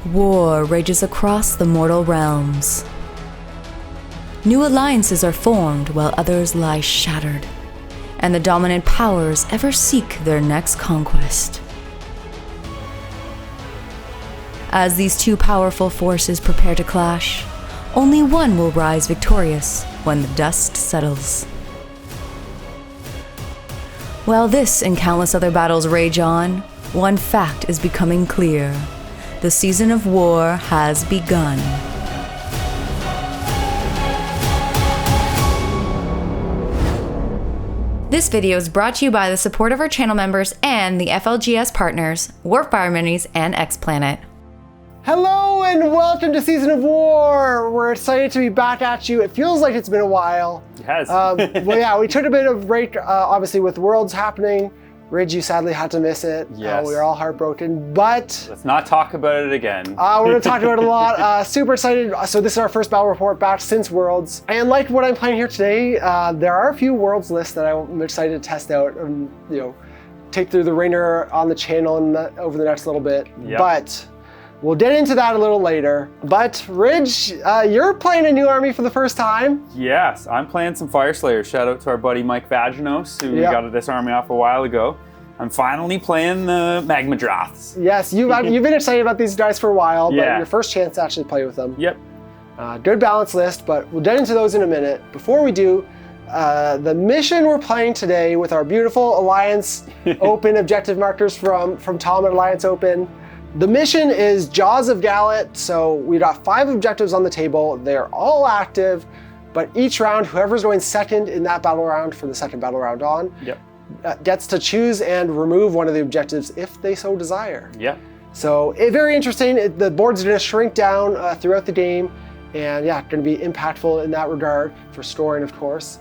War rages across the mortal realms. New alliances are formed while others lie shattered, and the dominant powers ever seek their next conquest. As these two powerful forces prepare to clash, only one will rise victorious when the dust settles. While this and countless other battles rage on, one fact is becoming clear. The season of war has begun. This video is brought to you by the support of our channel members and the FLGS Partners, Warfire Minis, and X-Planet. Hello and welcome to Season of War! We're excited to be back at you. It feels like it's been a while. It has. Well, yeah, we took a bit of break, obviously with Worlds happening. Ridge, you sadly had to miss it. Yes. We were all heartbroken, but... Let's not talk about it again. We're going to talk about it a lot. Super excited. So this is our first battle report back since Worlds. And like what I'm playing here today, there are a few Worlds lists that I'm excited to test out and, take through the ringer on the channel and over the next little bit. Yep. But we'll get into that a little later. But Ridge, you're playing a new army for the first time. Yes, I'm playing some Fyreslayers. Shout out to our buddy Mike Vaginos, who got this army off a while ago. I'm finally playing the Magma Droths. Yes, you've been excited about these guys for a while, but your first chance to actually play with them. Yep. Good balanced list, but we'll get into those in a minute. Before we do, the mission we're playing today with our beautiful Alliance Open objective markers from Tom at Alliance Open. The mission is Jaws of Gallet, so we got 5 objectives on the table. They're all active, but each round, whoever's going second in that battle round for the second battle round on, gets to choose and remove one of the objectives if they so desire. Yeah. So very interesting. The board's going to shrink down throughout the game, and going to be impactful in that regard for scoring, of course.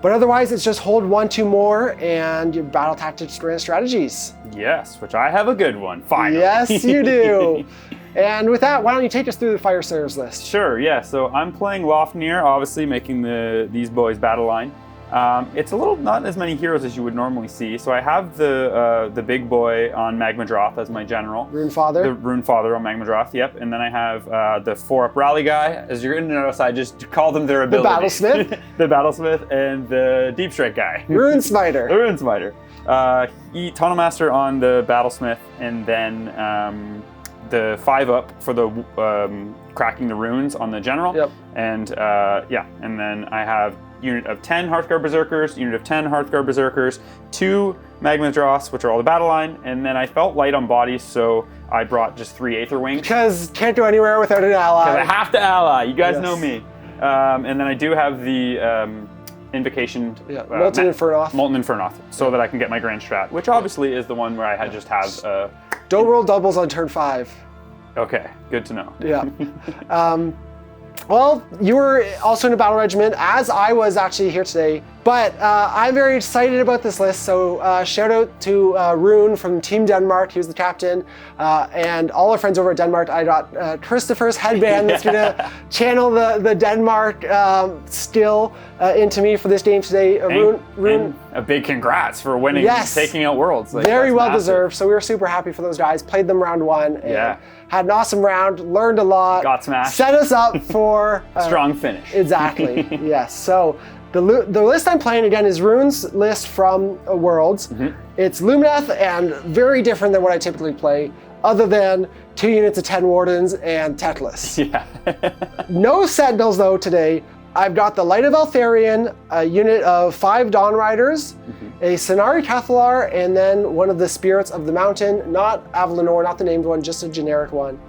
But otherwise, it's just hold 1, 2 more, and your battle tactics, grand strategies. Yes, which I have a good one, finally. Yes, you do. And with that, why don't you take us through the Fyreslayers list? Sure, yeah. So I'm playing Lofnir, obviously making these boys battle line. It's a little not as many heroes as you would normally see. So I have the big boy on Magma Droth as my general. Runefather. The Runefather on Magma Droth, yep. And then I have the 4-up rally guy. As you're going to notice, I just call them their abilities. The Battlesmith. The Battlesmith and the Deep Strike guy. Rune Smiter. The Rune Smiter. Tunnel Master on the Battlesmith, and then the 5-up for the cracking the runes on the general. Yep. And and then I have unit of 10 Hearthguard Berserkers, unit of 10 Hearthguard Berserkers, 2 Magma Droths, which are all the battle line, and then I felt light on bodies, so I brought just 3 Aether Wings. Because can't go anywhere without an ally. Because I have to ally, you guys know me. And then I do have the Invocation... Molten Infernoth. Molten Infernoth, so that I can get my Grand Strat, which obviously is the one where I just have... Don't roll doubles on turn 5. Okay, good to know. Yeah. Well, you were also in a battle regiment, as I was actually here today, but I'm very excited about this list, so shout out to Rune from Team Denmark, he was the captain, and all our friends over at Denmark. I got Christopher's headband that's gonna channel the Denmark skill into me for this game today. Rune, and a big congrats for winning, taking out Worlds. Very well deserved, so we were super happy for those guys. Played them round 1, and had an awesome round, learned a lot. Got smashed. Set us up for... strong finish. Exactly, yes. So the list I'm playing, again, is Rune's list from Worlds. It's Lumineth and very different than what I typically play, other than 2 units of 10 Wardens and Teclis. No Sentinels, though, today. I've got the Light of Eltharion, a unit of 5 Dawn Riders, a Cenari Cathalar, and then one of the Spirits of the Mountain, not Avalanor, not the named one, just a generic one.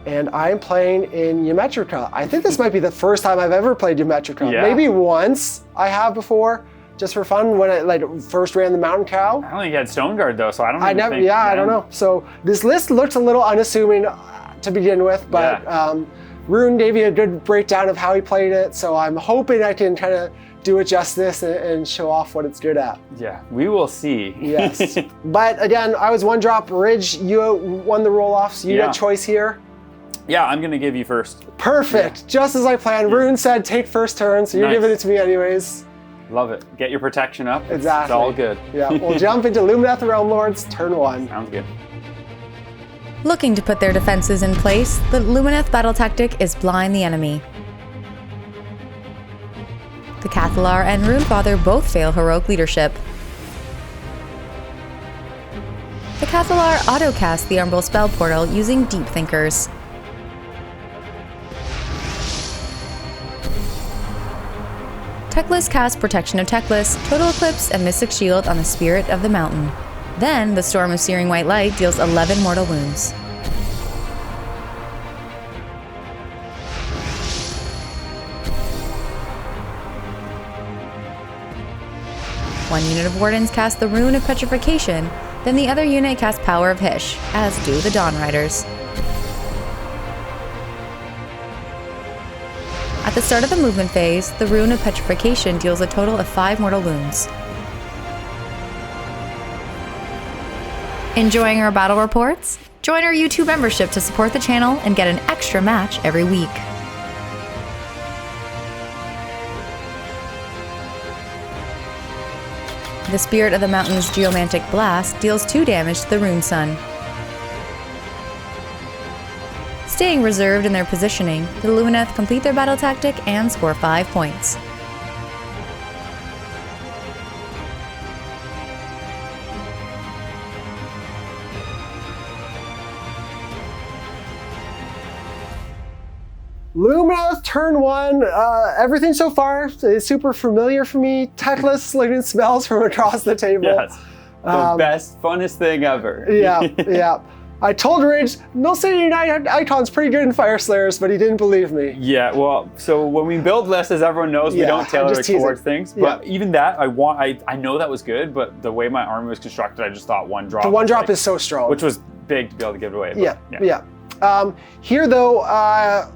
And I'm playing in Ymetrica. I think this might be the first time I've ever played Ymetrica. Maybe once I have before, just for fun, when I first ran the Mountain Cow. I don't think you had Stoneguard though, so I don't think... I don't know. So this list looks a little unassuming to begin with, but Rune gave you a good breakdown of how he played it, so I'm hoping I can kind of do it justice and show off what it's good at. Yeah, we will see. Yes. But again, I was 1-drop. Ridge, you won the roll-offs. You got choice here. Yeah, I'm going to give you first. Perfect. Just as I planned. Rune said take first turn, so you're giving it to me anyways. Love it. Get your protection up. Exactly. It's all good. Yeah, we'll jump into Lumineth Realmlords, turn 1. Sounds good. Looking to put their defenses in place, the Lumineth battle tactic is blind the enemy. The Cathalar and Runefather both fail heroic leadership. The Cathalar autocast the Umbral spell portal using Deep Thinkers. Teclis casts Protection of Teclis, Total Eclipse, and Mystic Shield on the Spirit of the Mountain. Then, the Storm of Searing White Light deals 11 mortal wounds. One unit of Wardens casts the Rune of Petrification, then the other unit casts Power of Hysh, as do the Dawn Riders. At the start of the movement phase, the Rune of Petrification deals a total of 5 mortal wounds. Enjoying our battle reports? Join our YouTube membership to support the channel and get an extra match every week. The Spirit of the Mountain's Geomantic Blast deals 2 damage to the Rune Sun. Staying reserved in their positioning, the Lumineth complete their battle tactic and score 5 points. Lumineth, turn 1. Everything so far is super familiar for me. Teclis, like smells from across the table. Yes. The best, funnest thing ever. Yeah, yeah. I told Rage, Mill City United Icon's pretty good in Fyreslayers, but he didn't believe me. Yeah, well, so when we build lists, as everyone knows, we don't tailor it towards things. But even that, I know that was good, but the way my army was constructed, I just thought 1 drop. The 1 drop is so strong. Which was big to be able to give it away. But, yeah. Here though,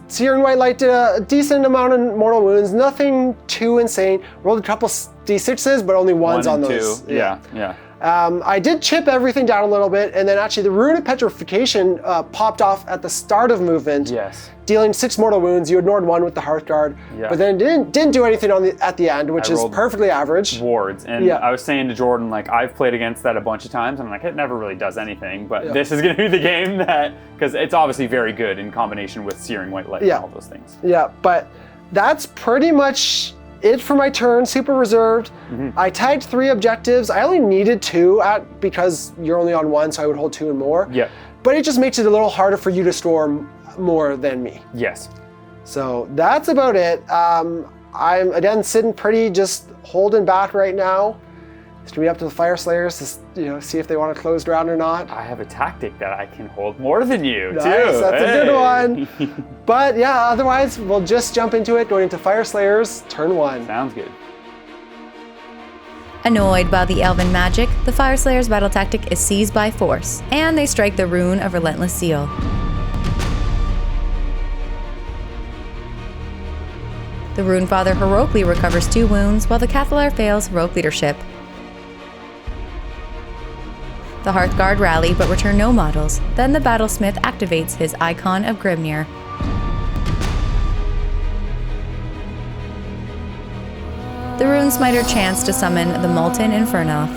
Searing White Light did a decent amount of mortal wounds, nothing too insane. Rolled a couple d6s, but only 1s on those. 2. Yeah. I did chip everything down a little bit, and then actually the Rune of Petrification popped off at the start of movement. Yes. Dealing 6 mortal wounds. You ignored 1 with the Hearthguard, but then didn't do anything at the end, which is perfectly average. Wards, and I was saying to Jordan, like, I've played against that a bunch of times, and I'm like, it never really does anything, but this is going to be the game that, because it's obviously very good in combination with Searing White Light and all those things. Yeah, but that's pretty much it for my turn. Super reserved. I tagged 3 objectives. I only needed 2 because you're only on 1, so I would hold 2 and more. Yeah. But it just makes it a little harder for you to storm more than me. Yes. So that's about it. I'm again sitting pretty, just holding back right now. It's gonna be up to the Fyreslayers to see if they want a closed round or not. I have a tactic that I can hold more than you nice, too. That's a good one. But yeah, otherwise we'll just jump into it, going into Fyreslayers, turn 1. Sounds good. Annoyed by the elven magic, the Fyreslayers' battle tactic is Seize by Force, and they strike the Rune of Relentless Zeal. The Runefather heroically recovers 2 wounds, while the Cathalar fails heroic leadership. The Hearthguard rally but return no models, then the Battlesmith activates his Icon of Grimnir. The Runesmiter chants to summon the Molten Infernoth.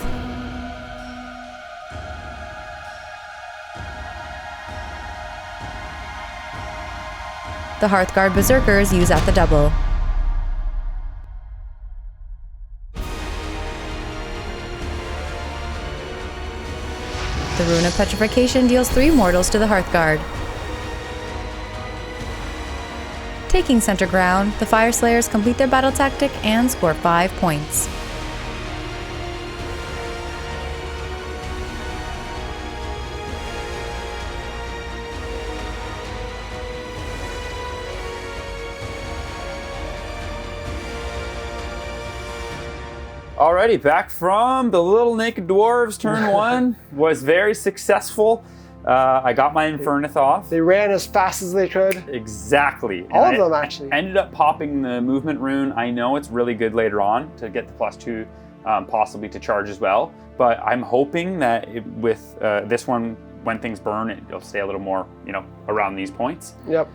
The Hearthguard Berserkers use at the double. The Rune of Petrification deals 3 mortals to the Hearthguard. Taking center ground, the Fyreslayers complete their battle tactic and score 5 points. Alrighty, back from the Little Naked Dwarves. Turn 1 was very successful. I got my Infernith off. They ran as fast as they could. Exactly. All of them, actually. Ended up popping the movement rune. I know it's really good later on to get the +2, possibly to charge as well. But I'm hoping that with this one, when things burn, it'll stay a little more, around these points. Yep.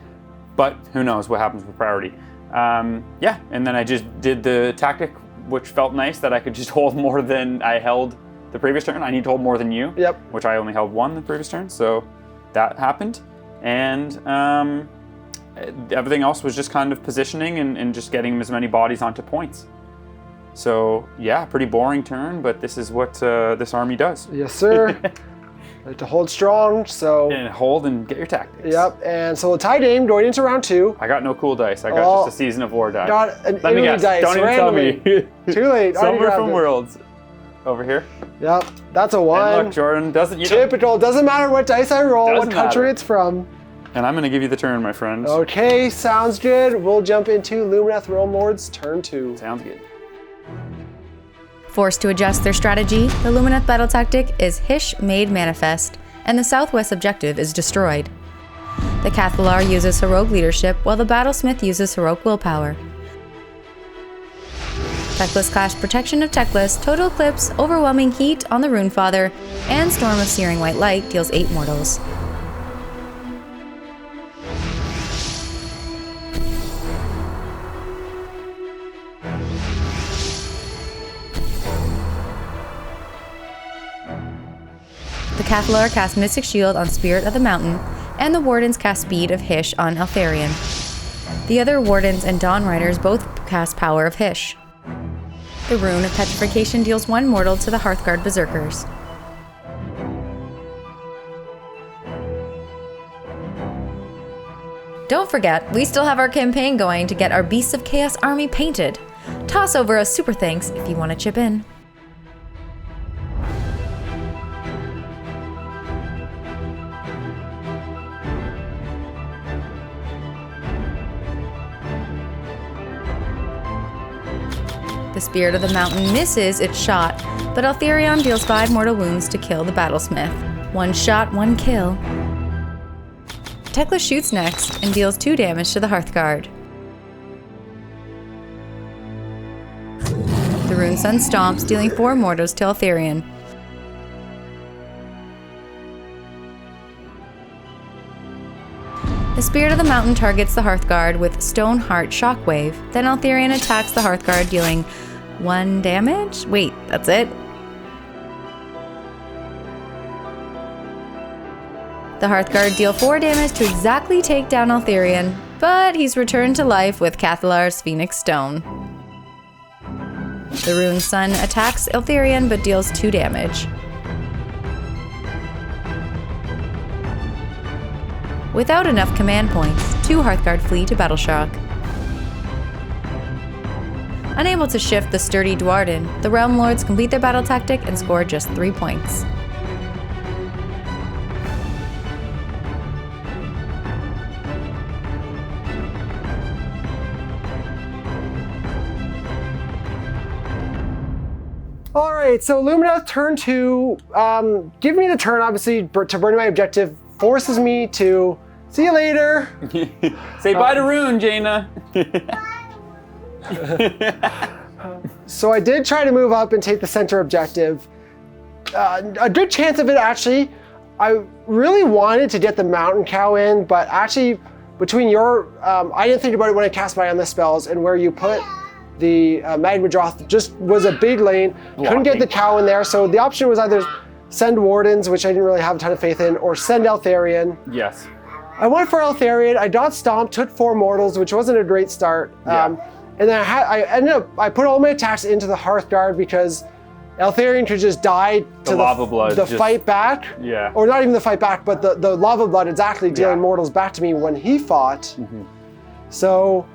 But who knows what happens with priority. Yeah, and then I just did the tactic, which felt nice that I could just hold more than I held the previous turn. I need to hold more than you. Yep. Which I only held 1 the previous turn. So that happened. And everything else was just kind of positioning and just getting as many bodies onto points. So yeah, pretty boring turn, but this is what this army does. Yes, sir. Like to hold strong, so... And hold and get your tactics. Yep, and so we'll tied aim going into round 2. I got no cool dice. I got just a Season of War die. Got an Let me guess. dice Don't even randomly. tell me. Too late. Somewhere from Worlds. Over here. Yep, that's a 1. And look, Jordan, Typical. Doesn't matter what dice I roll, what Doesn't country matter. it's from. And I'm going to give you the turn, my friend. Okay, sounds good. We'll jump into Lumineth Realmlords turn 2. Sounds good. Forced to adjust their strategy, the Lumineth battle tactic is Hish made manifest, and the southwest objective is destroyed. The Cathalar uses heroic leadership, while the Battlesmith uses heroic willpower. Teclis clash protection of Teclis, total eclipse, overwhelming heat on the Runefather, and storm of searing white light deals 8 mortals. The Cathalar cast Mystic Shield on Spirit of the Mountain, and the Wardens cast Speed of Hish on Eltharion. The other Wardens and Dawn Riders both cast Power of Hish. The Rune of Petrification deals 1 mortal to the Hearthguard Berserkers. Don't forget, we still have our campaign going to get our Beasts of Chaos army painted. Toss over a super thanks if you want to chip in. The Spirit of the Mountain misses its shot, but Eltharion deals 5 mortal wounds to kill the Battlesmith. 1 shot, 1 kill. Teclis shoots next and deals 2 damage to the Hearthguard. The Rune Sun stomps, dealing 4 mortals to Eltharion. The Spirit of the Mountain targets the Hearthguard with Stone Heart Shockwave, then Eltharion attacks the Hearthguard, dealing 1 damage? Wait, that's it? The Hearthguard deal 4 damage to exactly take down Eltharion, but he's returned to life with Cathalar's Phoenix Stone. The Rune Sun attacks Eltharion but deals 2 damage. Without enough command points, 2 Hearthguard flee to Battleshock. Unable to shift the sturdy Dwarden, the Realm Lords complete their battle tactic and score just 3 points. All right, so Lumineth turn 2, give me the turn, obviously, to burn my objective, forces me to see you later. Say bye to Rune, Jaina. So I did try to move up and take the center objective. A good chance of it, actually. I really wanted to get the Mountain Cow in, but actually, between your, I didn't think about it when I cast my endless spells, and where you put the Magma Droth just was a big lane. Couldn't get the cow in there, so the option was either send Wardens, which I didn't really have a ton of faith in, or send Eltharion. Yes. I went for Eltharion. I dot stomped, took 4 mortals, which wasn't a great start. Yeah. And then I put all my attacks into the Hearthguard because Eltharion could just die to the lava blood. Fight back. Yeah. Or not even the fight back, but the lava blood exactly dealing mortals back to me when he fought. Mm-hmm. So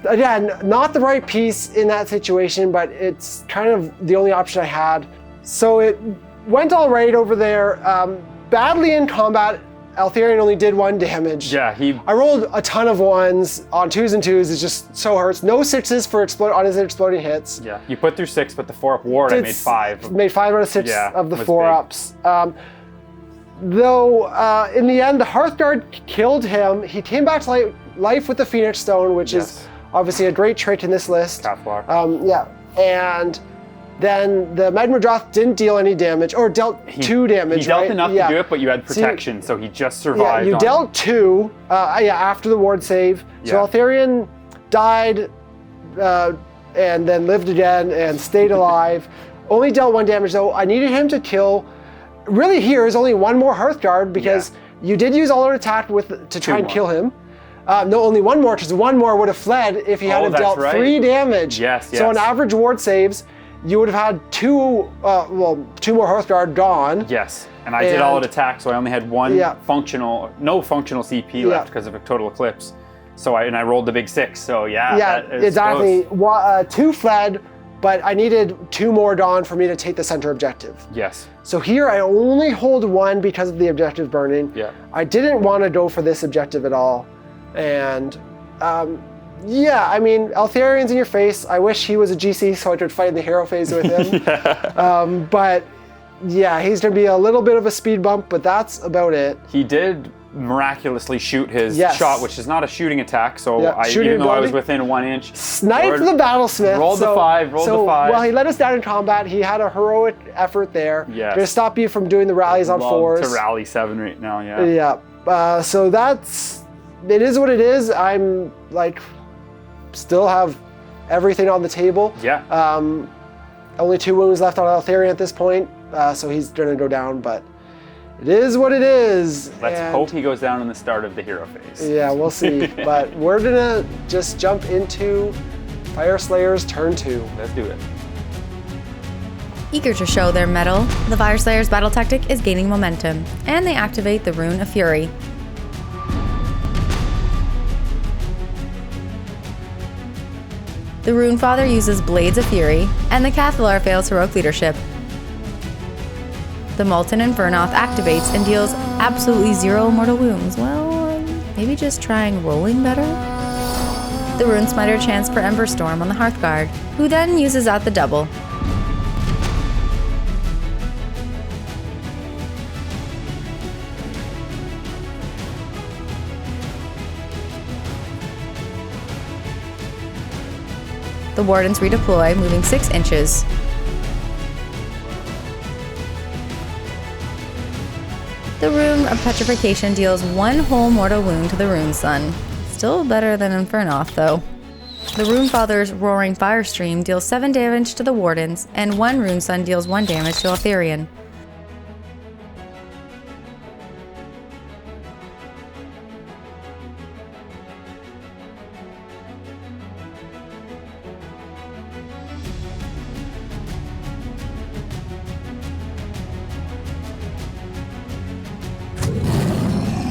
again, not the right piece in that situation, but it's kind of the only option I had. So it went all right over there. Badly in combat, Eltharion only did 1 damage. Yeah, I rolled a ton of 1s on 2s and 2s. It just so hurts. No 6s for on his exploding hits. Yeah, you put through 6, but the 4-up ward I made 5. Made 5 out of 6 of the 4-ups. Though in the end, the Hearthguard killed him. He came back to life with the Phoenix Stone, which is obviously a great trait in this list. Cathalar. And then the Magma Droth didn't deal any damage, or dealt 2 damage. He dealt right? enough to do it, but you had protection, so he just survived. Yeah, you dealt 2 after the ward save. So Eltharion died and then lived again and stayed alive. Only dealt 1 damage though. I needed him to kill really here is only one more Hearthguard because you did use all out attack to try and kill him. No, only one more, because one more would have fled if he hadn't dealt 3 damage. Yes. So on average ward saves, you would have had 2 more Hearthguard gone. Yes, and I did all out attack, so I only had one no functional CP left because of a total eclipse. So I rolled the big 6. So exactly. 2 fled, but I needed 2 more Dawn for me to take the center objective. Yes. So here I only hold 1 because of the objective burning. Yeah. I didn't want to go for this objective at all. And I mean, Eltharian's in your face. I wish he was a GC so I could fight in the hero phase with him. But yeah, he's going to be a little bit of a speed bump, but that's about it. He did miraculously shoot his shot, which is not a shooting attack, so even though I was within 1 inch. Sniped the Battlesmith. Rolled the 5, rolled the 5. Well, he let us down in combat. He had a heroic effort there. Yes. To stop you from doing the rallies on 4s. To rally 7 right now, so it is what it is. I'm still have everything on the table. Yeah. Only 2 wounds left on Eltharian at this point, so he's going to go down, but it is what it is. Let's hope he goes down in the start of the hero phase. Yeah, we'll see. But we're going to just jump into Fyreslayers turn 2. Let's do it. Eager to show their mettle, the Fyreslayers' battle tactic is gaining momentum, and they activate the Rune of Fury. The Runefather uses Blades of Fury, and the Cathalar fails heroic leadership. The Molten Infernoth activates and deals absolutely 0 mortal wounds. Well, maybe just trying rolling better? The Runesmiter chants for Emberstorm on the Hearthguard, who then uses out the double. The Wardens redeploy, moving 6 inches. The Rune of Petrification deals 1 whole mortal wound to the Rune Sun. Still better than Infernoth, though. The Runefather's Roaring Firestream deals 7 damage to the Wardens, and 1 Rune Sun deals 1 damage to Eltharian.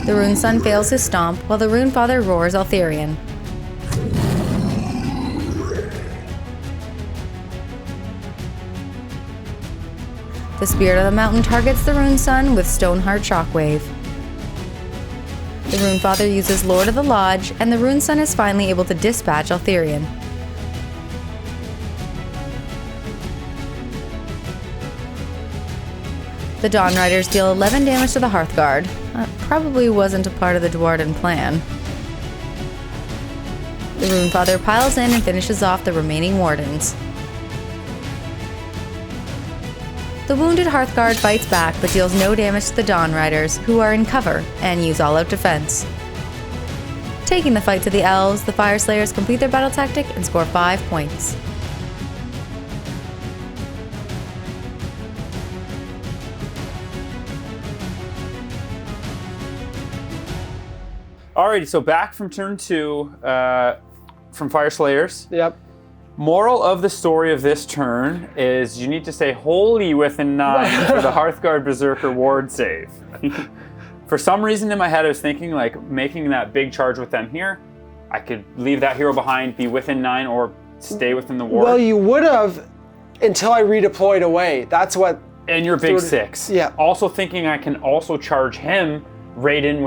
The Rune Sun fails his stomp, while the Runefather roars Eltharian. The Spirit of the Mountain targets the Rune Sun with Stoneheart Shockwave. The Runefather uses Lord of the Lodge, and the Rune Sun is finally able to dispatch Eltharian. The Dawn Riders deal 11 damage to the Hearthguard. That probably wasn't a part of the Dwarden plan. The Runefather piles in and finishes off the remaining Wardens. The wounded Hearthguard fights back but deals no damage to the Dawn Riders, who are in cover and use all-out defense. Taking the fight to the Elves, the Fyreslayers complete their battle tactic and score 5 points. Alrighty, so back from turn 2 from Fyreslayers. Yep. Moral of the story of this turn is you need to stay wholly within 9 for the Hearthguard Berserker ward save. For some reason in my head I was thinking making that big charge with them here, I could leave that hero behind, be within 9, or stay within the ward. Well, you would have until I redeployed away. That's what... And your big 6. Yeah. Also thinking I can also charge him right into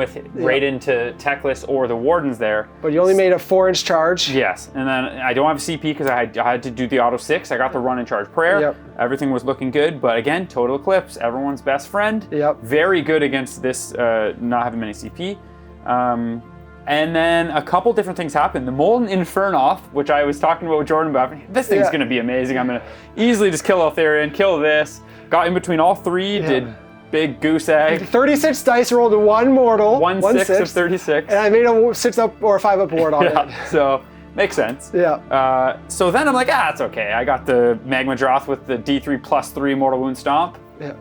Teclis or the Wardens there. But you only made a 4-inch charge. Yes, and then I don't have CP because I had to do the auto 6. I got the run and charge prayer. Yep. Everything was looking good, but again, total eclipse, everyone's best friend. Yep. Very good against this not having many CP. And then a couple different things happened. The Molten Infernoth, which I was talking about with Jordan about, this thing's going to be amazing. I'm going to easily just kill Eltharian, kill this. Got in between all 3, did big goose egg. 36 dice rolled to 1 mortal. 1 6 of 36. And I made a 6 up or a 5 up ward on it. So makes sense. Yeah. So then I'm like, it's okay. I got the Magma Droth with the D3 +3 mortal wound stomp. Yeah.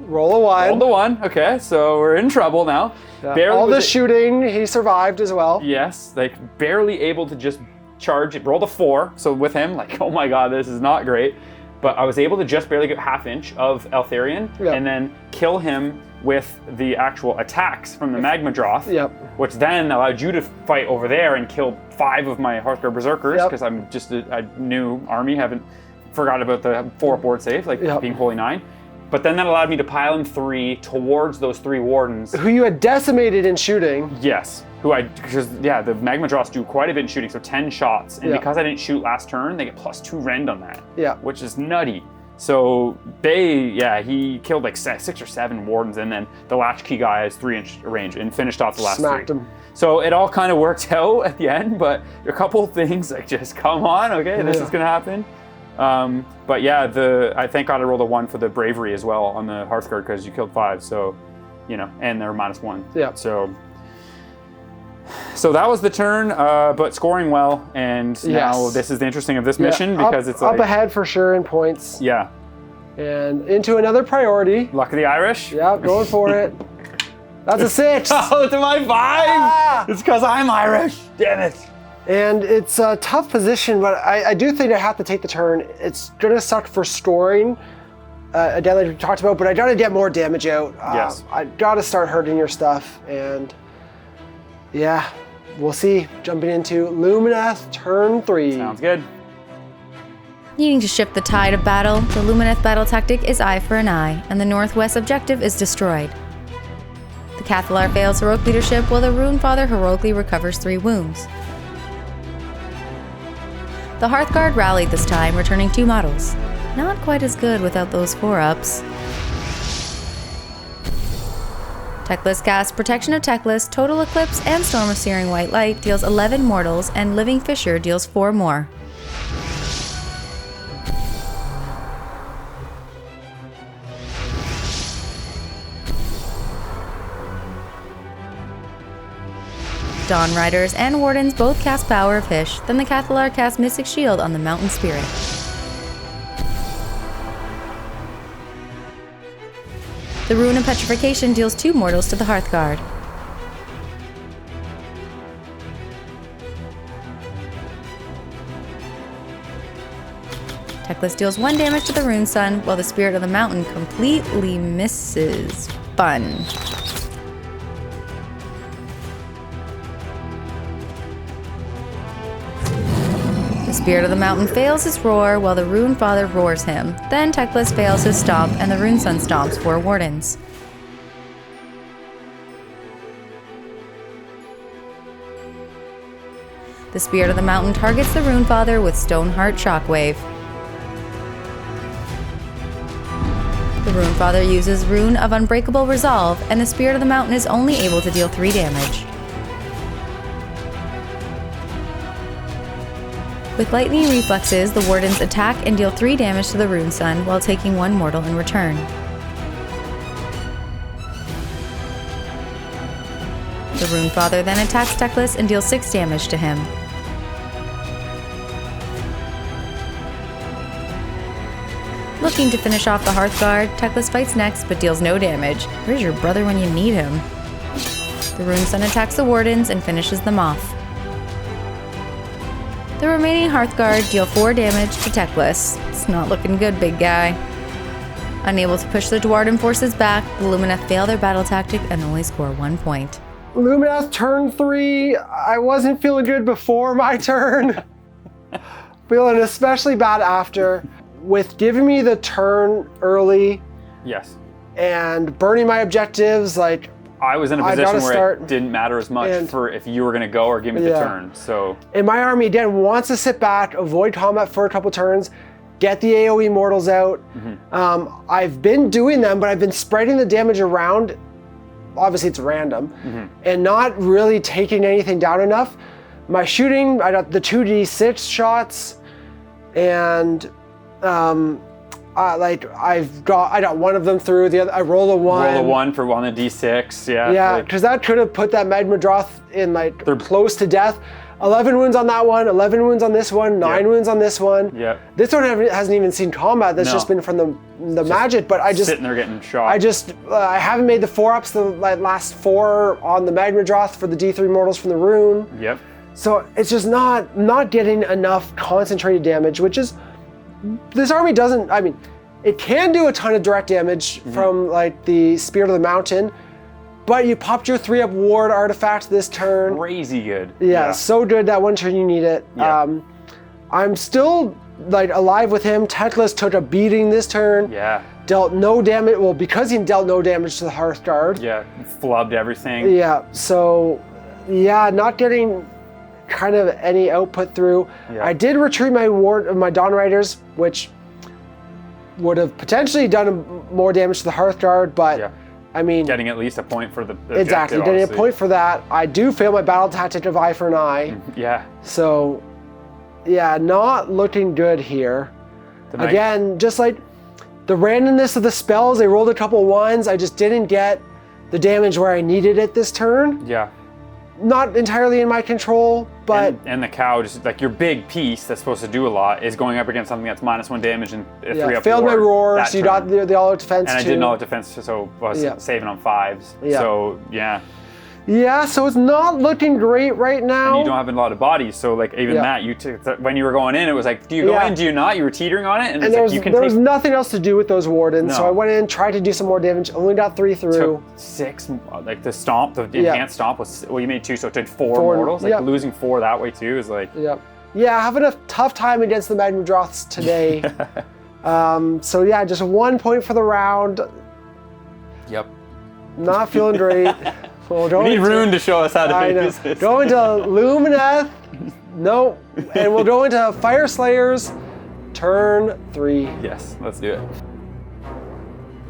Roll a 1. Rolled a 1. Okay, so we're in trouble now. Yeah. All the shooting, he survived as well. Yes, like barely able to just charge. It rolled a 4, so with him, like, oh my god, this is not great. But I was able to just barely get half inch of Eltharion and then kill him with the actual attacks from the Magma Droth, which then allowed you to fight over there and kill 5 of my Hearthguard Berserkers, because I'm just a new army, haven't forgot about the 4 board save, like being Holy 9. But then that allowed me to pile in 3 towards those 3 Wardens. Who you had decimated in shooting. Yes. Because the Magma Droths do quite a bit in shooting, so 10 shots. And because I didn't shoot last turn, they get +2 rend on that. Yeah. Which is nutty. So he killed like 6 or 7 Wardens, and then the Latchkey guy has 3-inch range and finished off the last 3. Smacked him. So it all kind of worked out at the end, but a couple of things like just come on, okay, this is gonna happen. But yeah, I thank God I rolled a 1 for the bravery as well on the Hearthguard, because you killed 5, so and they're -1. Yeah. So that was the turn, but scoring well, and now this is the interesting of this mission, because it's like, up ahead for sure in points. Yeah. And into another priority. Luck of the Irish. Yeah, going for it. That's a 6. Oh, to my 5! It's because I'm Irish. Damn it. And it's a tough position, but I do think I have to take the turn. It's gonna suck for scoring, again, like we talked about, but I gotta get more damage out. Yes. I gotta start hurting your stuff, and yeah, we'll see. Jumping into Lumineth, turn 3. Sounds good. Needing to shift the tide of battle, the Lumineth battle tactic is eye for an eye, and the northwest objective is destroyed. The Cathalar fails heroic leadership, while the Runefather heroically recovers 3 wounds. The Hearthguard rallied this time, returning 2 models. Not quite as good without those 4-ups. Teclis casts Protection of Teclis, Total Eclipse, and Storm of Searing White Light deals 11 mortals, and Living Fissure deals 4 more. Dawn Riders and Wardens both cast Power of Hysh, then the Cathalar casts Mystic Shield on the Mountain Spirit. The Rune of Petrification deals 2 mortals to the Hearthguard. Teclis deals 1 damage to the Rune Sun, while the Spirit of the Mountain completely misses. Fun. The Spirit of the Mountain fails his roar, while the Runefather roars him. Then Teclis fails his stomp, and the Rune Sun stomps 4 Wardens. The Spirit of the Mountain targets the Runefather with Stoneheart Shockwave. The Runefather uses Rune of Unbreakable Resolve, and the Spirit of the Mountain is only able to deal 3 damage. With Lightning Reflexes, the Wardens attack and deal 3 damage to the Rune Sun while taking 1 mortal in return. The Runefather then attacks Teclis and deals 6 damage to him. Looking to finish off the Hearthguard, Teclis fights next but deals no damage. Where's your brother when you need him? The Rune Sun attacks the Wardens and finishes them off. The remaining Hearthguard deal 4 damage to Teclis. It's not looking good, big guy. Unable to push the Dwarden forces back, the Lumineth fail their battle tactic and only score 1 point. Lumineth, turn 3. I wasn't feeling good before my turn. Feeling especially bad after. With giving me the turn early. Yes. And burning my objectives, like, I was in a position where it didn't matter as much for if you were going to go or give me the turn. So. And my army, again, wants to sit back, avoid combat for a couple turns, get the AoE mortals out. I've been doing them, but I've been spreading the damage around. Obviously, it's random. And not really taking anything down enough. My shooting, I got the 2d6 shots. And I got one of them through. The other, I rolled a 1. Roll a 1 for on the d6. Yeah. Yeah, because that could have put that Magma Droth in they're close to death. 11 wounds on that one, 11 wounds on this one, 9 wounds on this one. Yep. This one hasn't even seen combat. That's just been from the magic. But I just sitting there getting shot. I haven't made the 4-ups the last 4 on the Magmadroth for the D3 mortals from the rune. Yep. So it's just not getting enough concentrated damage, which is this army doesn't. I mean, it can do a ton of direct damage from like the Spirit of the Mountain. But you popped your 3-up ward artifact this turn. Crazy good. Yeah, so good that one turn you need it. Yeah. I'm still like alive with him. Teclis took a beating this turn. Yeah. Dealt no damage. Well, because he dealt no damage to the Hearthguard. Yeah. Flubbed everything. Yeah. So, yeah, not getting kind of any output through. Yeah. I did retreat my Dawn Riders, which would have potentially done more damage to the Hearthguard, but. Yeah. I mean, getting at least a point for the exactly, getting a point for that. I do fail my battle tactic of Eye for an Eye. Yeah. So, yeah, not looking good here. Again, just like the randomness of the spells, they rolled a couple 1s. I just didn't get the damage where I needed it this turn. Yeah. Not entirely in my control, but... And the cow, just like your big piece that's supposed to do a lot, is going up against something that's -1 damage and a 3-up failed my roar, that so you turn. got the all-out defense And too. I did all-out defense, so I was saving on 5s. Yeah. So, yeah. Yeah, so it's not looking great right now. And you don't have a lot of bodies, so like even that, you took when you were going in, it was like, do you go in, do you not? You were teetering on it, and it's like, you can there was nothing else to do with those wardens, so I went in, tried to do some more damage, only got 3 through. Took 6, like the stomp, the enhanced stomp was, well, you made 2, so it took 4 mortals. Like losing 4 that way too is like. Yeah, having a tough time against the Magmadroths today. So yeah, just 1 point for the round. Yep. Not feeling great. We need Rune to show us how to do this. Going to Lumineth. No. And we'll go into Fyreslayers. Turn 3. Yes, let's do it.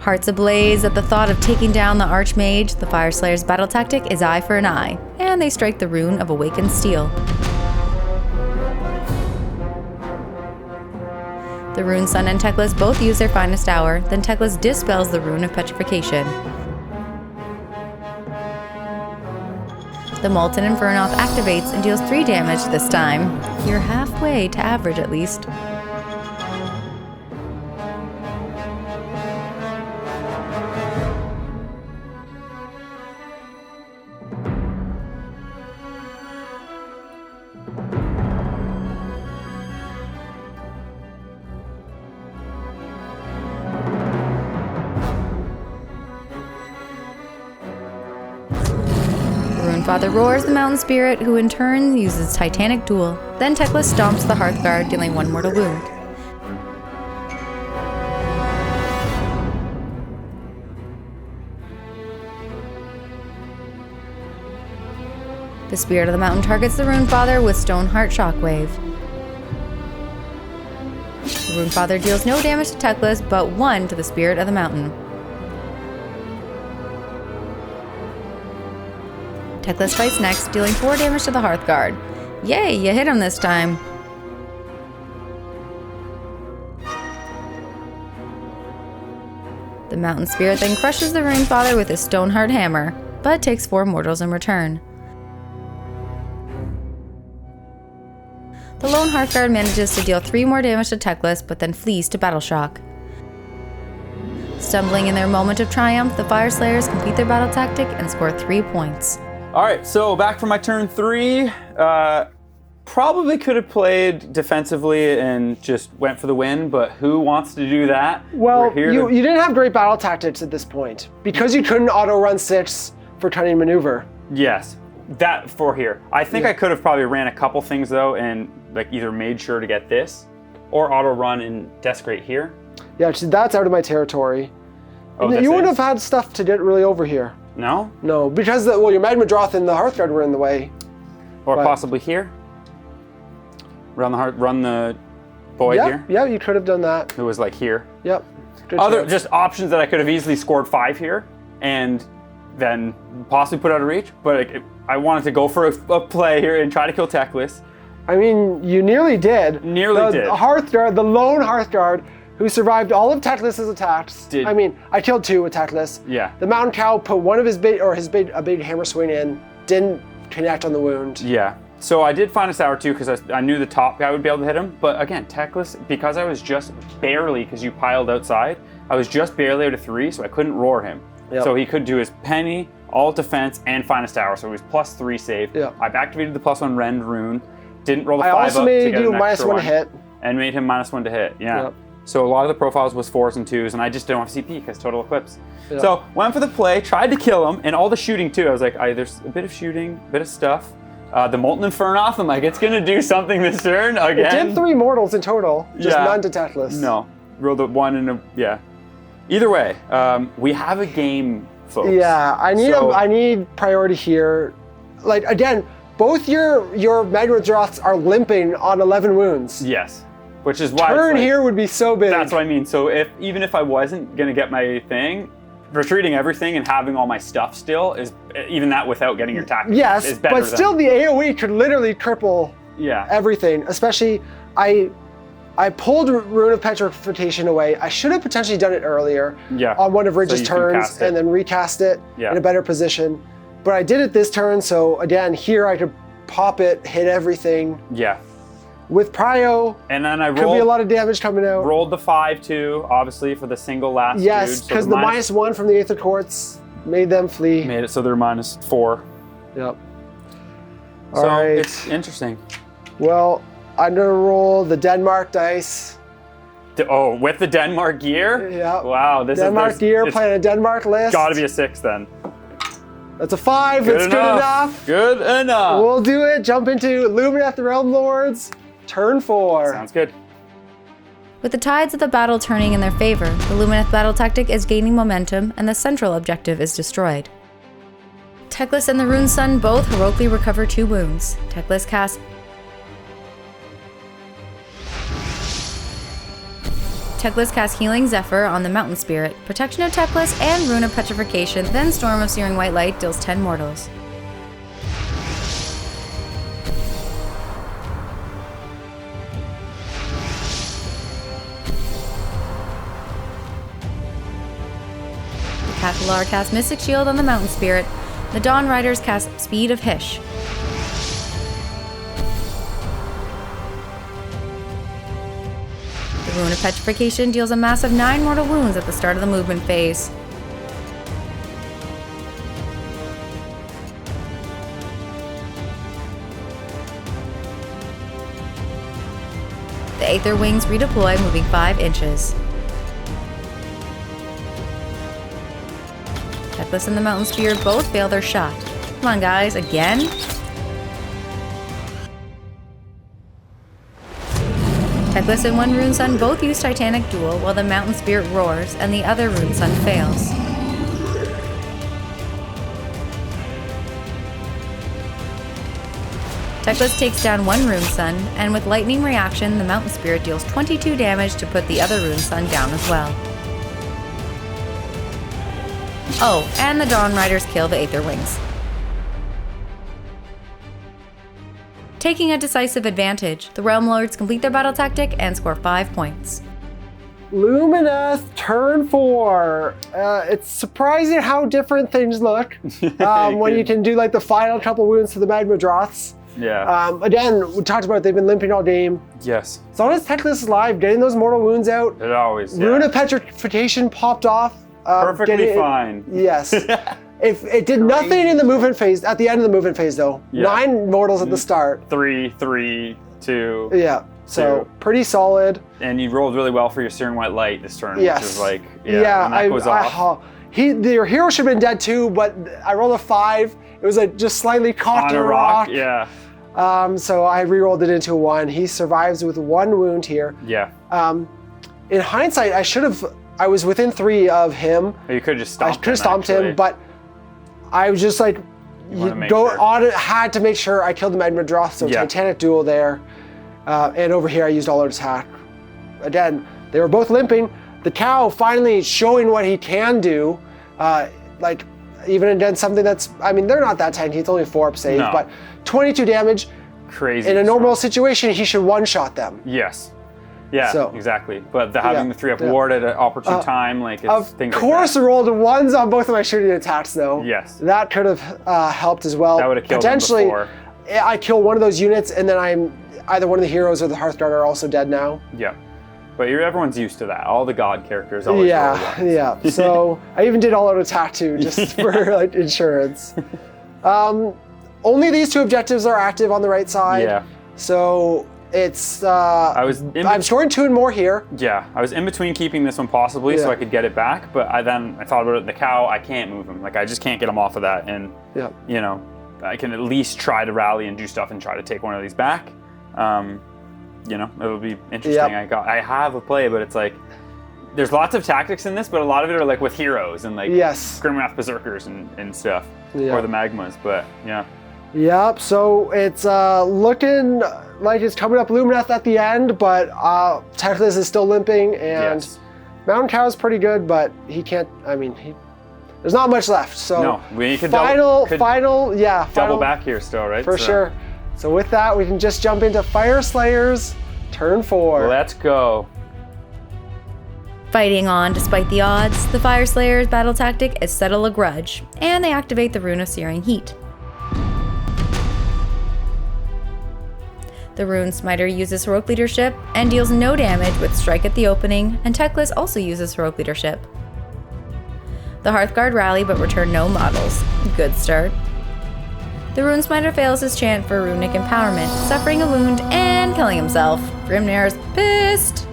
Hearts ablaze at the thought of taking down the Archmage, the Fyreslayers' battle tactic is Eye for an Eye, and they strike the rune of Awakened Steel. The Rune Sun and Teclis both use their finest hour, then Teclis dispels the rune of Petrification. The Molten Infernoth activates and deals 3 damage this time. You're halfway to average at least. Father roars the Mountain Spirit, who in turn uses Titanic Duel. Then Teclis stomps the Hearthguard, dealing 1 mortal wound. The Spirit of the Mountain targets the Rune Father with Stoneheart Shockwave. The Rune Father deals no damage to Teclis, but 1 to the Spirit of the Mountain. Teclis fights next, dealing 4 damage to the Hearthguard. Yay, you hit him this time. The Mountain Spirit then crushes the Rune Father with his Stoneheart Hammer, but takes 4 mortals in return. The lone Hearthguard manages to deal 3 more damage to Teclis, but then flees to Battle Shock. Stumbling in their moment of triumph, the Fyreslayers complete their battle tactic and score 3 points. All right, so back for my turn 3. Probably could have played defensively and just went for the win, but who wants to do that? Well, you didn't have great battle tactics at this point because you couldn't auto run 6 for cunning maneuver. Yes, that for here. I think I could have probably ran a couple things though, and like either made sure to get this, or auto run and desecrate here. Yeah, that's out of my territory. Oh, you wouldn't have had stuff to get really over here. No? No, because your Magmadroth and the Hearthguard were in the way. Or possibly here? Run the boy here? Yeah, you could have done that. Who was like here. Yep. Just options that I could have easily scored 5 here and then possibly put out of reach, but I wanted to go for a play here and try to kill Teclis. I mean, you nearly did. The Hearthguard, the lone Hearthguard, who survived all of Teclis' attacks. I mean, I killed 2 with Teclis. Yeah. The Mountain Cow put one of a big hammer swing in, didn't connect on the wound. Yeah. So I did find a sour too because I knew the top guy would be able to hit him. But again, Techless, because I was just barely, because you piled outside, I was just barely out of 3, so I couldn't roar him. Yep. So he could do his penny, all defense, and finest hour. So he was +3 save. Yep. I've activated the +1 rend rune. Didn't roll the 5 I up also to made get you an -1 extra hit. And made him -1 to hit. Yeah. Yep. So a lot of the profiles was 4s and 2s, and I just didn't have CP because total eclipse. Yep. So went for the play, tried to kill him, and all the shooting too. I was like, there's a bit of shooting, a bit of stuff. The Molten Inferno, I'm like, it's gonna do something this turn again. It did 3 mortals in total, just Yeah. none to Techless. No, rolled a 1 and a, yeah. Either way, we have a game, folks. Yeah, I need priority here. Like again, both your Magma Droths are limping on 11 wounds. Yes, which is why Turn it's like, here would be so big. That's what I mean. So even if I wasn't gonna get my thing, retreating everything and having all my stuff still is, even that without getting your tactics, Yes, is better but still than, the AoE could literally cripple everything. Especially, I pulled Rune of Petrification away. I should have potentially done it earlier on one of Ridge's turns and then recast it in a better position. But I did it this turn, so again, here I could pop it, hit everything. Yeah. With Prio, and then I could be a lot of damage coming out. Rolled the 5 too, obviously for the single last dude. Yes, because the -1 from the Aether Quartz made them flee. Made it so they're -4. Yep. So all right. it's interesting. Well, I'm gonna roll the Denmark dice. Oh, with the Denmark gear? Yeah. Wow, this Denmark is gear, playing a Denmark list. Gotta be a 6 then. That's a 5, it's good enough. Good enough. We'll do it, jump into Lumineth Realmlords, turn 4. Sounds good. With the tides of the battle turning in their favor, the Lumineth battle tactic is gaining momentum and the central objective is destroyed. Techless and the Rune Sun both heroically recover 2 wounds. Techless casts Healing Zephyr on the Mountain Spirit, Protection of Techless, and Rune of Petrification, then Storm of Searing White Light deals 10 mortals. The Cathalar casts Mystic Shield on the Mountain Spirit. The Dawn Riders cast Speed of Hish. The Rune of Petrification deals a massive 9 mortal wounds at the start of the movement phase. The Aether Wings redeploy, moving 5 inches. Techless and the Mountain Spear both fail their shot. Come on guys, again? Techless and one Rune Sun both use Titanic Duel while the Mountain Spirit roars and the other Rune Sun fails. Techless takes down one Rune Sun, and with Lightning Reaction, the Mountain Spirit deals 22 damage to put the other Rune Sun down as well. Oh, and the Dawn Riders kill the Aether Wings. Taking a decisive advantage, the Realmlords complete their battle tactic and score 5 points. Lumineth, turn 4. It's surprising how different things look when you can do like the final couple wounds to the Magma Droths. Yeah. Again, we talked about it, they've been limping all game. Yes. As long as Techless is live, getting those mortal wounds out. It always, Rune of Petrification popped off. Perfectly fine. Yes. If it did nothing in the movement phase, at the end of the movement phase though. Yeah. 9 mortals at the start. 3, 3, 2. Yeah. So pretty solid. And you rolled really well for your Searing White Light this turn, yes. which is like, when that goes off. Your hero should have been dead too, but I rolled a 5. It was just slightly caught on a rock. Yeah. So I re-rolled it into a 1. He survives with 1 wound here. Yeah. In hindsight, I was within 3 of him. You could have just stomped him. I could have stomped him, but I was just like, had to make sure I killed the Magma Droth, so Titanic Duel there. And over here I used all out attack. Again, they were both limping. The cow finally showing what he can do. Like, even against something that's, I mean, they're not that tanky, it's only 4 up save, but 22 damage. Crazy. In a normal situation, he should one-shot them. Yes. Yeah, exactly. But having the 3-up ward at an opportune time, like, it's things like that. Of course, I rolled 1s on both of my shooting attacks, though. Yes. That could have helped as well. That would have killed him before. I kill one of those units, and then I'm either one of the heroes or the Hearthguard are also dead now. Yeah. But everyone's used to that. All the god characters always roll ones. Yeah. So I even did all-out attack too, just for like insurance. Only these 2 objectives are active on the right side. Yeah. So it's I'm storing 2 and more here. Yeah, I was in between keeping this one possibly so I could get it back, but I thought about it. The cow, I can't move him. Like I just can't get him off of that, and you know, I can at least try to rally and do stuff and try to take one of these back. You know, it'll be interesting. I have a play, but it's like there's lots of tactics in this, but a lot of it are like with heroes and like Grimwrath Berserkers and stuff, or the Magmas. But yeah. Yep. So it's looking like it's coming up Lumineth at the end, but Teclis is still limping, and Mountain Cow's pretty good, but he can't. I mean, there's not much left. So no, we could double back here still, right? For sure. So with that, we can just jump into Fyreslayers, turn 4. Let's go. Fighting on despite the odds, the Fyreslayers' battle tactic is settle a grudge, and they activate the Rune of Searing Heat. The Rune Smiter uses Heroic Leadership and deals no damage with Strike at the Opening, and Teclis also uses Heroic Leadership. The Hearthguard rally but return no models. Good start. The Rune Smiter fails his chant for Runic Empowerment, suffering a wound and killing himself. Grimnair's pissed!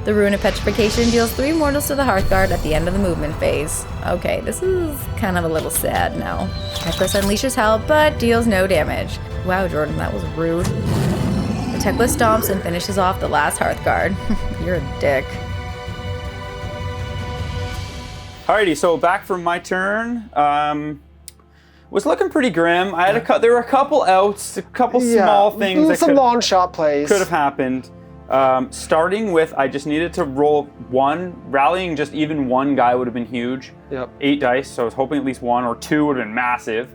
The Rune of Petrification deals 3 mortals to the Hearthguard at the end of the movement phase. Okay, this is kind of a little sad now. Teclis unleashes hell, but deals no damage. Wow, Jordan, that was rude. The Teclis stomps and finishes off the last Hearthguard. You're a dick. Alrighty, so back from my turn. Was looking pretty grim. I had there were a couple outs, a couple small things that some long shot plays could have happened. Starting with, I just needed to roll 1. Rallying just even 1 guy would have been huge. 8 dice, so I was hoping at least 1 or 2 would have been massive.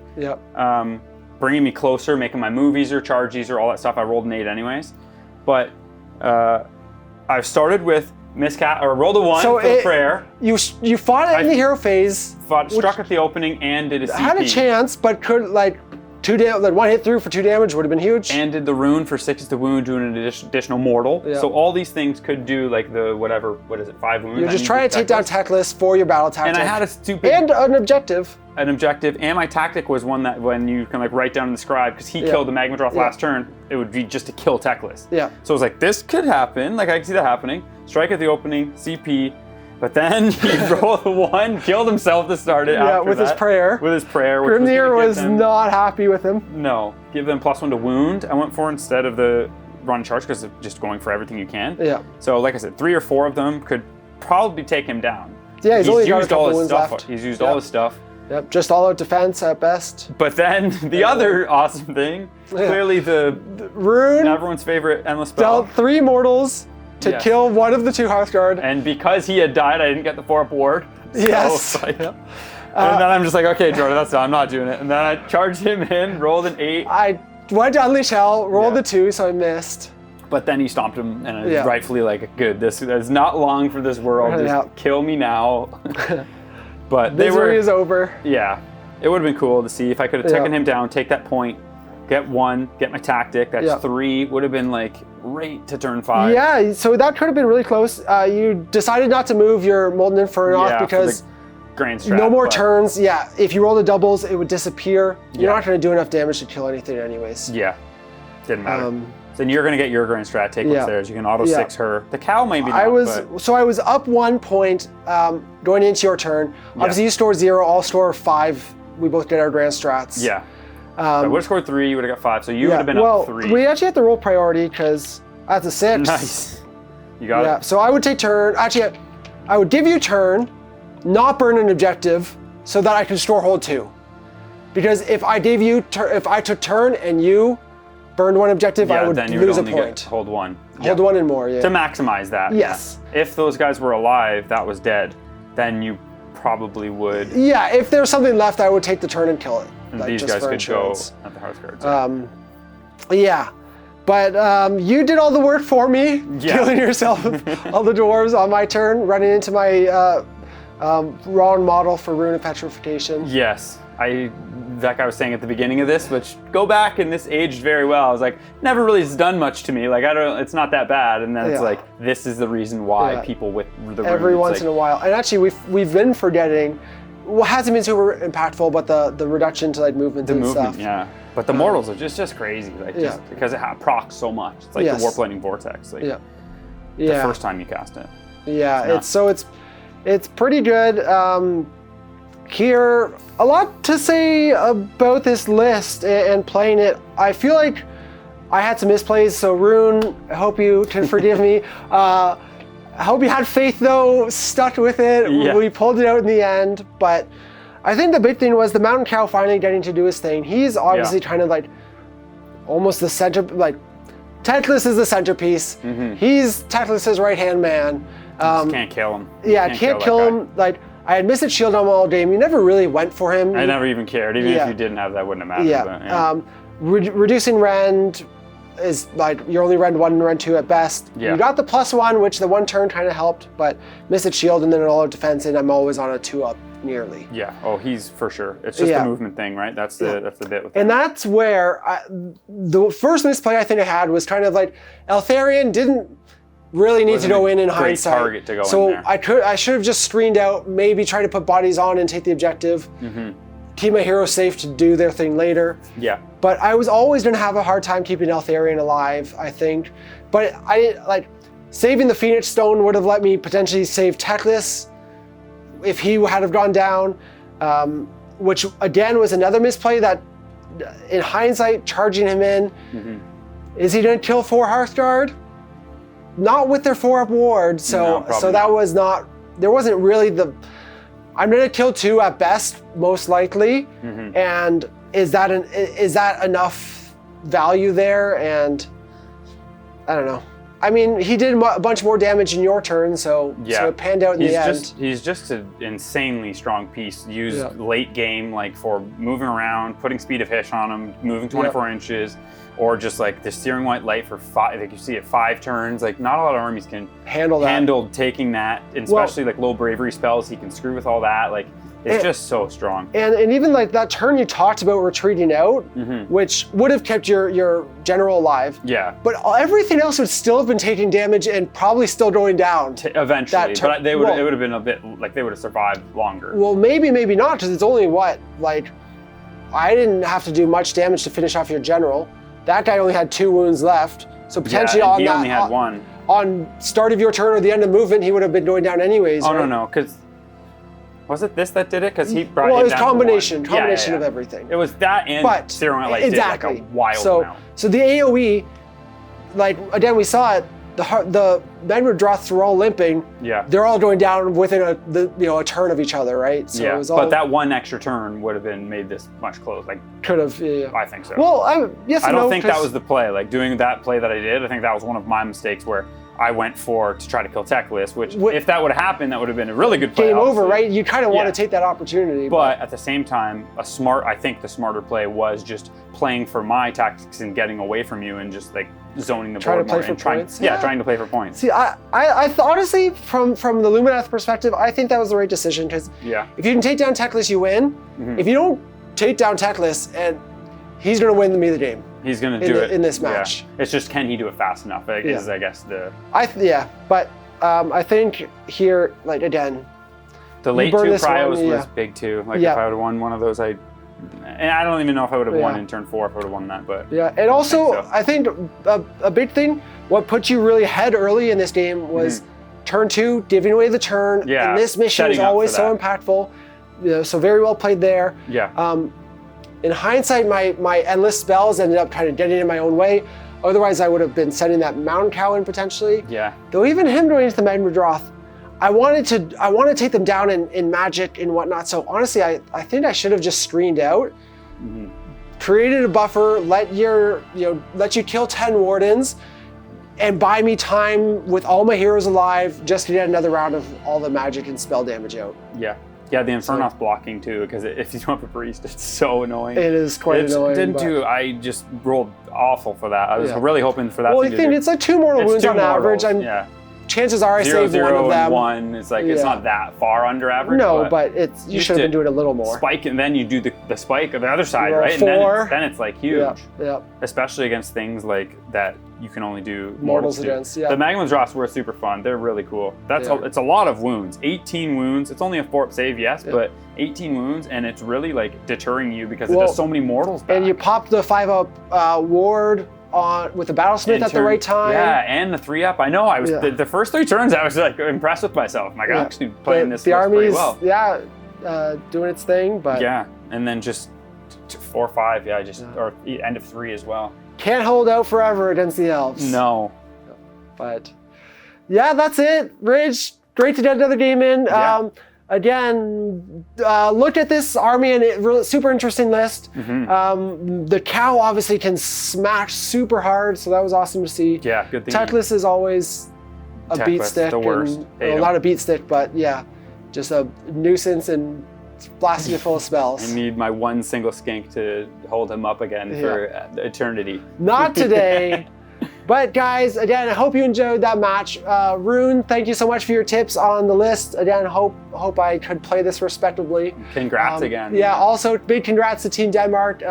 Bringing me closer, making my move easier, charge easier, all that stuff. I rolled an 8 anyways. But I started with rolled a 1 for the prayer. You fought it in the hero phase. Struck at the opening and did a CP. Had a chance, but could like 1 hit through for 2 damage would have been huge. And did the rune for 6 to wound, doing an additional mortal. So all these things could do like the whatever, 5 wounds? You're just trying to take down Teclis for your battle tactic. And I had a stupid... And an objective. And my tactic was one that when you can like write down and describe, because he killed the Magmadroth last turn, it would be just to kill Teclis. So I was like, this could happen. Like I can see that happening. Strike at the opening, CP. But then he rolled a 1, killed himself to start it after his prayer. With his prayer. Grimnir was not happy with him. No. Give them +1 to wound. I went for instead of the run charge because it's just going for everything you can. So like I said, 3 or 4 of them could probably take him down. He's only got a couple wounds left. He's used all his stuff. Just all out defense at best. But then the other awesome thing, clearly the Rune, everyone's favorite endless spell, dealt 3 mortals to kill one of the 2 Hearthguard. And because he had died, I didn't get the 4-up ward. So and then I'm just like, okay, Jordan, that's done. I'm not doing it. And then I charged him in, rolled an 8. I went to Unleash Hell, rolled a 2, so I missed. But then he stomped him, and I was rightfully like, good, this is not long for this world. Just kill me now. But misery is over. Yeah. It would have been cool to see if I could have taken him down, take that point, get 1, get my tactic. That's 3. Would have been like right to turn 5. Yeah, so that could have been really close. You decided not to move your Molten Inferno off because grand strat, no more turns. Yeah, if you roll the doubles, it would disappear. You're not going to do enough damage to kill anything anyways. Yeah, didn't matter. Then you're going to get your grand strat, take what's theirs. You can auto 6 her. The cow might be not, So I was up 1 point going into your turn. Obviously you store 0, I'll store 5. We both get our grand strats. Yeah. I would have scored 3, you would have got 5, so you would have been up 3. We actually have to roll priority because that's a 6. Nice. You got it? So I would take turn. Actually, I would give you turn, not burn an objective, so that I can store hold 2. Because if I gave you, if I took turn and you burned 1 objective, I would lose a point. Hold 1. Hold 1 and more, To maximize that. Yes. If those guys were alive, that was dead, then you probably would. Yeah, if there's something left, I would take the turn and kill it. And these guys could go at the Hearthguard. But you did all the work for me, killing yourself, all the dwarves on my turn, running into my wrong model for Rune of Petrification. Yes. like I was saying at the beginning of this, which go back and this aged very well. I was like, never really has done much to me. Like it's not that bad. And then it's like, this is the reason why people with the every once in a while. And actually, we've been forgetting. What hasn't been super impactful, but the reduction to like movement and stuff. Yeah. But the mortals are just crazy, like just because it procs so much. It's like the Warp Lightning Vortex. Like the first time you cast it. Yeah. It's pretty good. Here, a lot to say about this list and playing it. I feel like I had some misplays, so Rune, I hope you can forgive me. I hope you had faith though, stuck with it. Yeah. We pulled it out in the end, but I think the big thing was the Mountain Cow finally getting to do his thing. He's obviously kind of like almost the center, like Teclis is the centerpiece. Mm-hmm. He's Teclis' right-hand man. Just can't kill him. Yeah, can't kill him. Like, I had Mystic Shield on him all game. You never really went for him. I never even cared. Even if you didn't have that, wouldn't have mattered. Yeah. But, reducing rend is like, you're only rend 1 and rend 2 at best. Yeah. You got the +1, which the one turn kind of helped, but Mystic Shield and then an all-out defense, and I'm always on a 2-up nearly. Yeah. Oh, he's for sure. It's just the movement thing, right? That's the bit with and that's where the first misplay I think I had was kind of like Eltharion didn't really need to go in hindsight. Target to go so in there. I should have just screened out, maybe try to put bodies on and take the objective. Mm-hmm. Keep my heroes safe to do their thing later. Yeah. But I was always going to have a hard time keeping Eltharion alive, I think. But saving the Phoenix Stone would have let me potentially save Teclis if he had have gone down, which again was another misplay that in hindsight, charging him in, is he going to kill 4 Hearthguard? Not with their 4-up ward, so that was not, there wasn't really I'm gonna kill 2 at best, most likely, and is that enough value there? And I don't know. I mean, he did a bunch more damage in your turn, so it panned out in the end. He's just an insanely strong piece, used late game, like for moving around, putting speed of Hish on him, moving 24 inches, or just like the Searing White Light for 5, like you see it 5 turns. Like not a lot of armies can handle taking that, and especially like low bravery spells, he can screw with all that. Like it's just so strong. And even like that turn you talked about retreating out, which would have kept your general alive. Yeah. But everything else would still have been taking damage and probably still going down. Eventually. But it would have been a bit, like they would have survived longer. Well, maybe not, because it's only I didn't have to do much damage to finish off your general. That guy only had 2 wounds left. So potentially he only had 1. On start of your turn or the end of movement, he would have been going down anyways. Oh, right? No, because was it this that did it? Because he brought it down. Well, it was combination of everything. It was that and Searing White Light did like a wild amount. So the AoE, like again, we saw it. The Magma Droths were all limping. Yeah. They're all going down within a turn of each other, right? So it was but that one extra turn would have made this much closer. Like could have. I think so. Well, I don't think that was the play. Like doing that play that I did, I think that was one of my mistakes where I went to try to kill Teclis, which if that would have happened, that would have been a really good play. Game over, right? You kind of want to take that opportunity. But at the same time, I think the smarter play was just playing for my tactics and getting away from you and just like zoning the board more. Trying to play for points. See, I honestly, from the Lumineth perspective, I think that was the right decision, because if you can take down Teclis, you win. If you don't take down Teclis, and he's going to win the game. He's going to do it in this match. Yeah. It's just, can he do it fast enough? Is I guess the. But I think here, like again, the late 2 pryos was big too. Like if I would have won one of those, and I don't even know if I would have won in turn 4 if I would have won that. But and also I think a big thing, what put you really ahead early in this game was turn 2, giving away the turn. Yeah, and this mission is always so impactful. So very well played there. Yeah. In hindsight, my endless spells ended up kind of getting in my own way. Otherwise, I would have been sending that Mountain Cow in potentially. Yeah. Though even him going into the Magma Droth, I wanted to take them down in magic and whatnot. So honestly, I think I should have just screened out, created a buffer, let you kill 10 Wardens, and buy me time with all my heroes alive just to get another round of all the magic and spell damage out. Yeah. Yeah, the Infernos blocking too, because if you don't have a priest, it's so annoying. It is quite annoying. I just rolled awful for that. I was really hoping for that. Well, I think it's like 2 mortal wounds on average. chances are I 0, saved one 0, of them. and 1. It's like it's Yeah. not that far under average. No, but it's you used should have to been doing a little more. Spike, and then you do the spike on the other side, Roll right? 4. And then it's like huge. Yeah. Especially against things like that you can only do Mortals to. against, yeah. The Magma Dross were super fun. They're really cool. Yeah. It's a lot of wounds. 18 wounds. It's only a 4-up save, yes, but 18 wounds, and it's really like deterring you because it does so many mortals back. And you pop the 5-up ward on with the Battlesmith at the right time. Yeah, and the 3-up. I know. I was the first 3 turns. I was like impressed with myself. I'm like, I'm actually playing this the list pretty army's well. doing its thing, but yeah, and then just 4, 5. Yeah, or end of 3 as well. Can't hold out forever against the elves. No. But yeah, that's it. Ridge, great to get another game in. Yeah. Again, looked at this army and it really super interesting list. The cow obviously can smash super hard, so that was awesome to see. Yeah, good thing. Techless is always a beat stick. The worst. Not a beat stick, but yeah, just a nuisance and blasting it full of spells. I need my one single skink to hold him up again for eternity. Not today. But guys, again, I hope you enjoyed that match. Rune, thank you so much for your tips on the list. Again, hope I could play this respectably. Congrats again. Yeah, also big congrats to Team Denmark,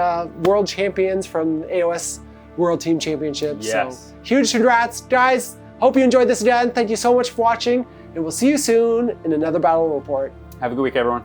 world champions from AOS World Team Championships. Yes. So huge congrats. Guys, hope you enjoyed this again. Thank you so much for watching, and we'll see you soon in another battle report. Have a good week, everyone.